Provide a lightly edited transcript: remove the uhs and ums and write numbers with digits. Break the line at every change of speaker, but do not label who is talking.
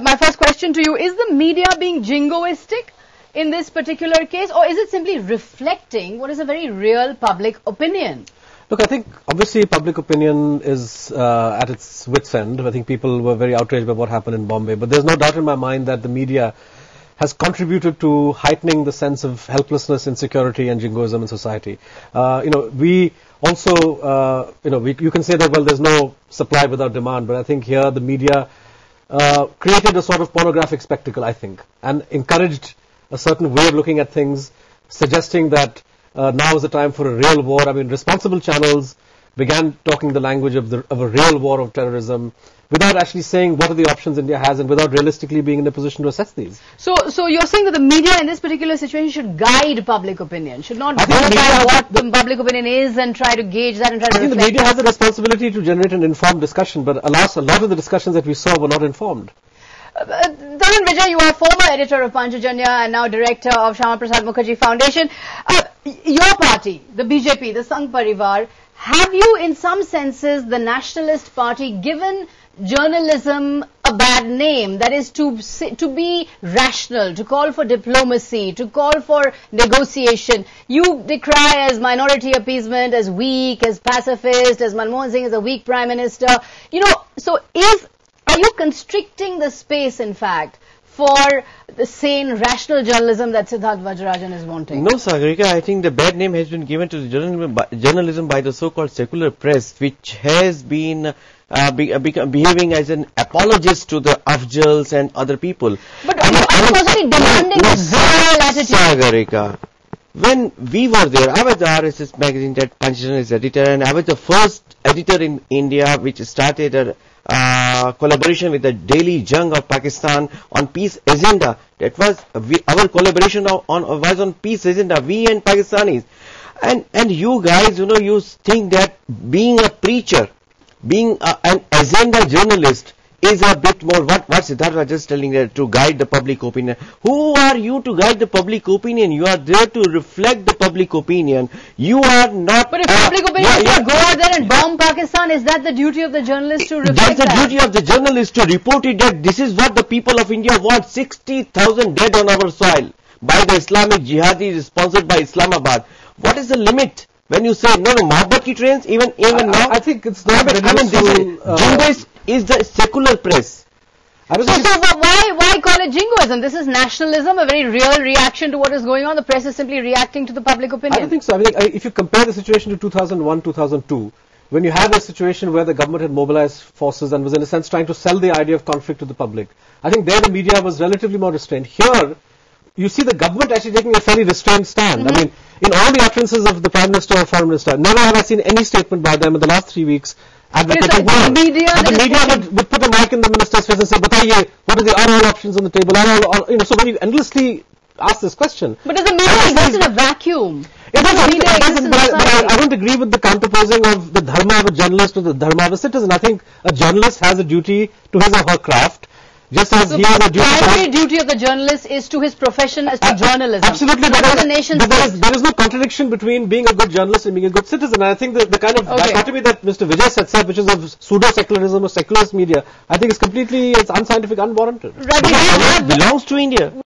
my first question to you, is the media being jingoistic in this particular case, or is it simply reflecting what is a very real public opinion?
Look, I think obviously public opinion is at its wit's end. I think people were very outraged by what happened in Bombay, but there's no doubt in my mind that the media has contributed to heightening the sense of helplessness, insecurity and jingoism in society. We also, you can say that, well, there's no supply without demand, but I think here the media created a sort of pornographic spectacle, I think, and encouraged a certain way of looking at things, suggesting that now is the time for a real war. I mean, responsible channels began talking the language of a real war of terrorism without actually saying what are the options India has and without realistically being in a position to assess these.
So you're saying that the media in this particular situation should guide public opinion, should not verify what the public opinion is and try to gauge that and try to reflect.
I think the media has a responsibility to generate an informed discussion, but alas, a lot of the discussions that we saw were not informed.
Tarun Vijay, you are former editor of Panchajanya and now director of Shyama Prasad Mukherjee Foundation. Your party, the BJP, the Sangh Parivar, have you in some senses, the nationalist party, given journalism a bad name? That is to be rational, to call for diplomacy, to call for negotiation. You decry as minority appeasement, as weak, as pacifist, as Manmohan Singh as a weak prime minister. Are you constricting the space, in fact, for the sane, rational journalism that Siddharth Vajrarajan is wanting?
No, Sagarika, I think the bad name has been given to the journalism by the so-called secular press, which has been behaving as an apologist to the Afzals and other people.
But are you possibly demanding a zero attitude?
Sagarika, when we were there, I was the RSS magazine that Panchajanya editor, and I was the first editor in India which started a collaboration with the Daily Jung of Pakistan on peace agenda. That was our collaboration was on peace agenda, we and Pakistanis. And you guys, you think that being a preacher, being an agenda journalist is a bit more, what Siddharth was just telling there, to guide the public opinion. Who are you to guide the public opinion? You are there to reflect the public opinion. You are not...
But if public opinion go out there and bomb Pakistan, is that the duty of the journalist to reflect that?
That's the duty of the journalist to report it, that this is what the people of India want. 60,000 dead on our soil by the Islamic jihadis sponsored by Islamabad. What is the limit? When you say, no, Mohabbat ki trains, even now...
I think it's not
Jingoist is the secular press.
So why call it jingoism? This is nationalism, a very real reaction to what is going on. The press is simply reacting to the public opinion.
I don't think so. I mean, if you compare the situation to 2001, 2002, when you had a situation where the government had mobilized forces and was in a sense trying to sell the idea of conflict to the public, I think there the media was relatively more restrained. Here, you see the government actually taking a fairly restrained stand. I mean, in all the utterances of the Prime Minister or Foreign Minister, never have I seen any statement by them in the last 3 weeks advocating war.
The media
would put a mic in the minister's face and say, "Bataiye, what are the all options on the table?" So when you endlessly ask this question.
But does the media exist in a vacuum?
I don't agree with the counterposing of the dharma of a journalist to the dharma of a citizen. I think a journalist has a duty to his or her craft. Just as
so
he has a duty.
The primary duty of the journalist is to his profession as to journalism.
Absolutely, but there is no contradiction between being a good journalist and being a good citizen. And I think the kind of dichotomy that Mr. Vijay sets up, which is of pseudo-secularism or secularist media, I think is completely unscientific, unwarranted.
It belongs to India.